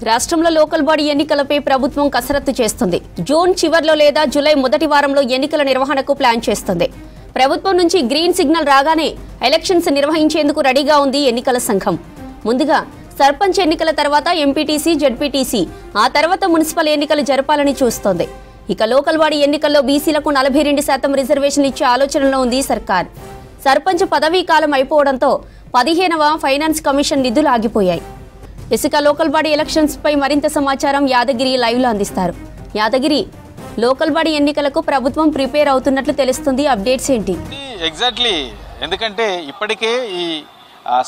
రాష్ట్రంలో local body ఎన్నికలపై ప్రభుత్వం కసరత్తు చేస్తుంది. జూన్ చివర్లో లేదా జూలై మొదటి వారంలో ఎన్నికల నిర్వహణకు ప్లాన్ చేస్తుంది. ప్రభుత్వం నుంచి గ్రీన్ సిగ్నల్ రాగానే ఎలక్షన్స్ నిర్వహించేందుకు రెడీగా ఉంది ఎన్నికల సంఘం. ముందుగా సర్పంచ్ ఎన్నికల తర్వాత ఎంపీటీసీ, జెడ్పీటీసీ, ఆ తర్వాత మున్సిపల్ ఎన్నికలు జరపాలని చూస్తోంది. ఇక లోకల్ బాడీ ఎన్నికల్లో బీసీలకు 42% రిజర్వేషన్లు ఇచ్చే ఆలోచనలో ఉంది సర్కార్. సర్పంచ్ పదవీ కాలం అయిపోవడంతో 15వ ఫైనాన్స్ కమిషన్ నిధులు ఆగిపోయాయి. ఇసుక లోకల్ బాడీ ఎలక్షన్స్ పై మరింత సమాచారం యాదగిరి లైవ్ లో అందిస్తారు. యాదగిరి, లోకల్ బాడీ ఎన్నికలకు ప్రభుత్వం ప్రిపేర్ అవుతున్నట్లు తెలుస్తుంది. అప్డేట్స్ ఏంటి? ఎగ్జాక్ట్లీ, ఎందుకంటే ఇప్పటికే ఈ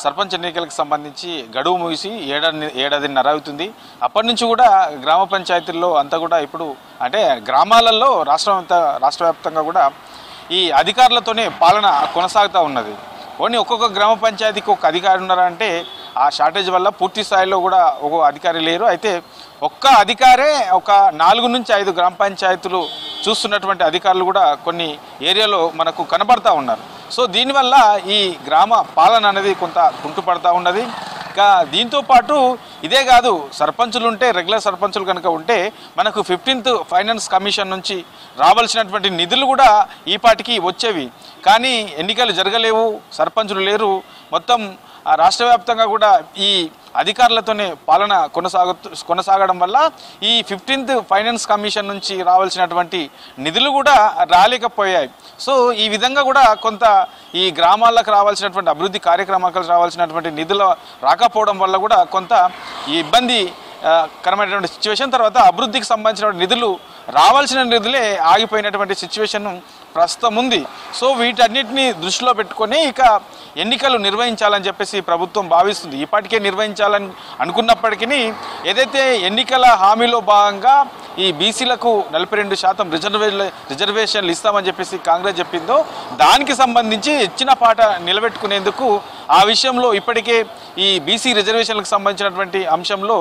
సర్పంచ్ ఎన్నికలకు సంబంధించి గడువు ముగిసి ఏడాదిన్నర అవుతుంది. అప్పటి నుంచి కూడా గ్రామ పంచాయతీల్లో అంతా కూడా ఇప్పుడు అంటే గ్రామాలలో రాష్ట్ర వ్యాప్తంగా కూడా ఈ అధికారులతోనే పాలన కొనసాగుతూ ఉన్నది. ఓన్లీ ఒక్కొక్క గ్రామ పంచాయతీకి ఒక అధికారి ఉన్నారంటే ఆ షార్టేజ్ వల్ల పూర్తి స్థాయిలో కూడా ఒక అధికారి లేరు. అయితే ఒక్క అధికారే ఒక 4 నుంచి 5 గ్రామ పంచాయతీలు చూస్తున్నటువంటి అధికారులు కూడా కొన్ని ఏరియాలో మనకు కనబడతా ఉన్నారు. సో దీనివల్ల ఈ గ్రామ పాలన అనేది కొంత కుంటుపడతా ఉన్నది. ఇంకా దీంతో పాటు ఇదే కాదు, సర్పంచులు ఉంటే, రెగ్యులర్ సర్పంచులు కనుక ఉంటే మనకు 15th ఫైనాన్స్ కమిషన్ నుంచి రావాల్సినటువంటి నిధులు కూడా ఈ పాటికి వచ్చేవి. కానీ ఎన్నికలు జరగలేవు, సర్పంచులు లేరు. మొత్తం రాష్ట్ర వ్యాప్తంగా కూడా ఈ అధికారులతోనే పాలన కొనసాగడం వల్ల ఈ 15th ఫైనాన్స్ కమిషన్ నుంచి రావాల్సినటువంటి నిధులు కూడా రాలేకపోయాయి. సో ఈ విధంగా కూడా కొంత ఈ గ్రామాలకు రావాల్సినటువంటి అభివృద్ధి కార్యక్రమాలకు రావాల్సినటువంటి నిధులు రాకపోవడం వల్ల కూడా కొంత ఈ ఇబ్బందికరమైనటువంటి సిచ్యువేషన్, తర్వాత అభివృద్ధికి సంబంధించిన నిధులు రావాల్సిన నిధులే ఆగిపోయినటువంటి సిచ్యువేషన్ ప్రస్తుతం ఉంది. సో వీటన్నిటిని దృష్టిలో పెట్టుకొని ఇక ఎన్నికలు నిర్వహించాలని చెప్పేసి ప్రభుత్వం భావిస్తుంది. ఇప్పటికే నిర్వహించాలని అనుకున్నప్పటికీ ఏదైతే ఎన్నికల హామీలో భాగంగా ఈ బీసీలకు 42% రిజర్వేషన్లు ఇస్తామని చెప్పేసి కాంగ్రెస్ చెప్పిందో దానికి సంబంధించి ఇచ్చిన పాట నిలబెట్టుకునేందుకు ఆ విషయంలో ఇప్పటికే ఈ బీసీ రిజర్వేషన్లకు సంబంధించినటువంటి అంశంలో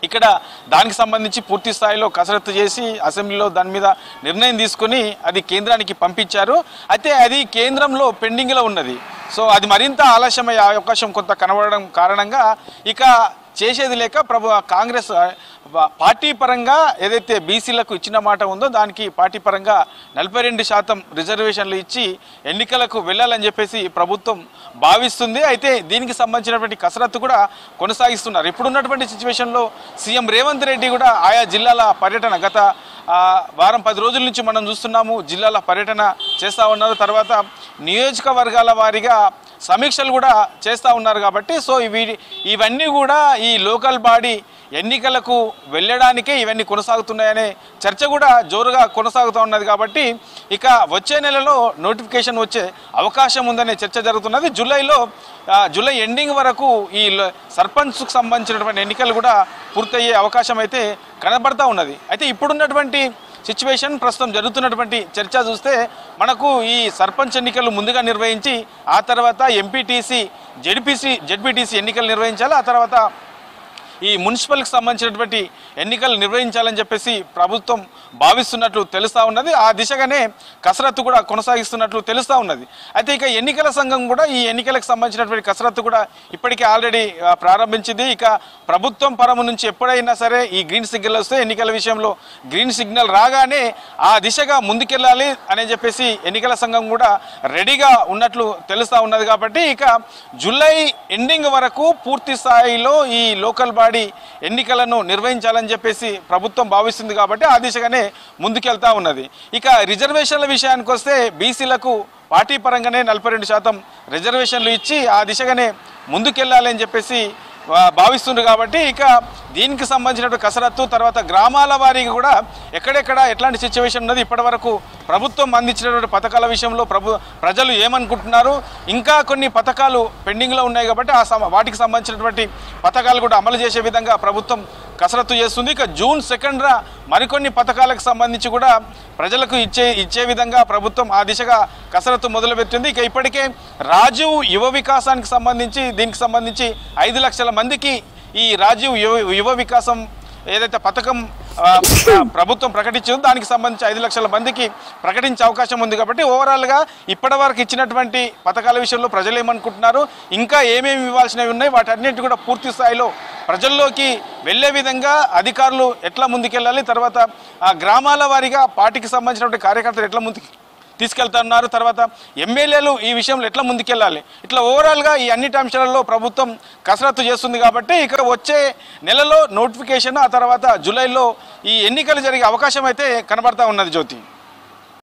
ఇక్కడ దానికి సంబంధించి పూర్తి స్థాయిలో కసరత్తు చేసి అసెంబ్లీలో దాని మీద నిర్ణయం తీసుకుని అది కేంద్రానికి పంపించారు. అయితే అది కేంద్రంలో పెండింగ్లో ఉన్నది. సో అది మరింత ఆలస్యమయ్యే అవకాశం కొంత కనబడడం కారణంగా ఇక చేసేది లేక కాంగ్రెస్ పార్టీ పరంగా ఏదైతే బీసీలకు ఇచ్చిన మాట ఉందో దానికి పార్టీ పరంగా 42% రిజర్వేషన్లు ఇచ్చి ఎన్నికలకు వెళ్ళాలని చెప్పేసి ప్రభుత్వం భావిస్తుంది. అయితే దీనికి సంబంధించినటువంటి కసరత్తు కూడా కొనసాగిస్తున్నారు. ఇప్పుడున్నటువంటి సిచ్యువేషన్లో సీఎం రేవంత్ రెడ్డి కూడా ఆయా జిల్లాల పర్యటన గత వారం 10 రోజుల నుంచి మనం చూస్తున్నాము, జిల్లాల పర్యటన చేస్తూ ఉన్నారు. తర్వాత నియోజకవర్గాల వారీగా సమీక్షలు కూడా చేస్తూ ఉన్నారు. కాబట్టి సో ఇవన్నీ కూడా ఈ లోకల్ బాడీ ఎన్నికలకు వెళ్ళడానికే ఇవన్నీ కొనసాగుతున్నాయనే చర్చ కూడా జోరుగా కొనసాగుతూ ఉన్నది. కాబట్టి ఇక వచ్చే నెలలో నోటిఫికేషన్ వచ్చే అవకాశం ఉందనే చర్చ జరుగుతున్నది. జూలై ఎండింగ్ వరకు ఈ సర్పంచ్కు సంబంధించినటువంటి ఎన్నికలు కూడా పూర్తయ్యే అవకాశం అయితే కనబడతా ఉన్నది. అయితే ఇప్పుడున్నటువంటి సిచ్యువేషన్, ప్రస్తుతం జరుగుతున్నటువంటి చర్చ చూస్తే మనకు ఈ సర్పంచ్ ఎన్నికలు ముందుగా నిర్వహించి ఆ తర్వాత ఎంపీటీసీ, జెడ్పీటీసీ ఎన్నికలు నిర్వహించాలి. ఆ తర్వాత ఈ మున్సిపల్కి సంబంధించినటువంటి ఎన్నికలు నిర్వహించాలని చెప్పేసి ప్రభుత్వం భావిస్తున్నట్లు తెలుస్తూ ఉన్నది. ఆ దిశగానే కసరత్తు కూడా కొనసాగిస్తున్నట్లు తెలుస్తూ ఉన్నది. అయితే ఇక ఎన్నికల సంఘం కూడా ఈ ఎన్నికలకు సంబంధించినటువంటి కసరత్తు కూడా ఇప్పటికే ఆల్రెడీ ప్రారంభించింది. ఇక ప్రభుత్వం పరము నుంచి ఎప్పుడైనా సరే ఈ గ్రీన్ సిగ్నల్ వస్తే ఎన్నికల విషయంలో గ్రీన్ సిగ్నల్ రాగానే ఆ దిశగా ముందుకెళ్ళాలి అని చెప్పేసి ఎన్నికల సంఘం కూడా రెడీగా ఉన్నట్లు తెలుస్తూ ఉన్నది. కాబట్టి ఇక జూలై ఎండింగ్ వరకు పూర్తి స్థాయిలో ఈ లోకల్ బాడీ ఎన్నికలను నిర్వహించాలని చెప్పేసి ప్రభుత్వం భావిస్తుంది. కాబట్టి ఆ దిశగానే ముందుకెళ్తా ఉన్నది. ఇక రిజర్వేషన్ల విషయానికి వస్తే బీసీలకు పార్టీ పరంగానే 42% రిజర్వేషన్లు ఇచ్చి ఆ దిశగానే ముందుకెళ్ళాలని చెప్పేసి భావిస్తున్నారు. కాబట్టి ఇక దీనికి సంబంధించిన కసరత్తు, తర్వాత గ్రామాల వారికి కూడా ఎక్కడెక్కడ ఎట్లాంటి సిచ్యువేషన్ ఉన్నది, ఇప్పటి వరకు ప్రభుత్వం అందించినటువంటి పథకాల విషయంలో ప్రజలు ఏమనుకుంటున్నారు, ఇంకా కొన్ని పథకాలు పెండింగ్లో ఉన్నాయి. కాబట్టి వాటికి సంబంధించినటువంటి పథకాలు కూడా అమలు చేసే విధంగా ప్రభుత్వం కసరత్తు చేస్తుంది. ఇక జూన్ 2న మరికొన్ని పథకాలకు సంబంధించి కూడా ప్రజలకు ఇచ్చే విధంగా ప్రభుత్వం ఆ దిశగా కసరత్తు మొదలుపెట్టింది. ఇక ఇప్పటికే రాజీవ్ యువ వికాసానికి సంబంధించి దీనికి సంబంధించి 5 లక్షల మందికి ఈ రాజీవ్ యువ వికాసం ఏదైతే పథకం ప్రభుత్వం ప్రకటించిందో దానికి సంబంధించి 5 లక్షల మందికి ప్రకటించే అవకాశం ఉంది. కాబట్టి ఓవరాల్గా ఇప్పటివరకు ఇచ్చినటువంటి పథకాల విషయంలో ప్రజలు ఏమనుకుంటున్నారు, ఇంకా ఏమేమి ఇవ్వాల్సినవి ఉన్నాయి, వాటన్నిటి కూడా పూర్తి స్థాయిలో ప్రజల్లోకి వెళ్లే విధంగా అధికారులు ఎట్లా ముందుకెళ్ళాలి, తర్వాత ఆ గ్రామాల వారీగా పార్టీకి సంబంధించినటువంటి కార్యకర్తలు ఎట్లా ముందుకు తీసుకెళ్తున్నారు, తర్వాత ఎమ్మెల్యేలు ఈ విషయంలో ఎట్లా ముందుకెళ్ళాలి, ఇట్లా ఓవరాల్గా ఈ అన్నిటి అంశాలలో ప్రభుత్వం కసరత్తు చేస్తుంది. కాబట్టి ఇక వచ్చే నెలలో నోటిఫికేషన్, ఆ తర్వాత జూలైలో ఈ ఎన్నికలు జరిగే అవకాశం అయితే కనబడతా ఉన్నది జ్యోతి.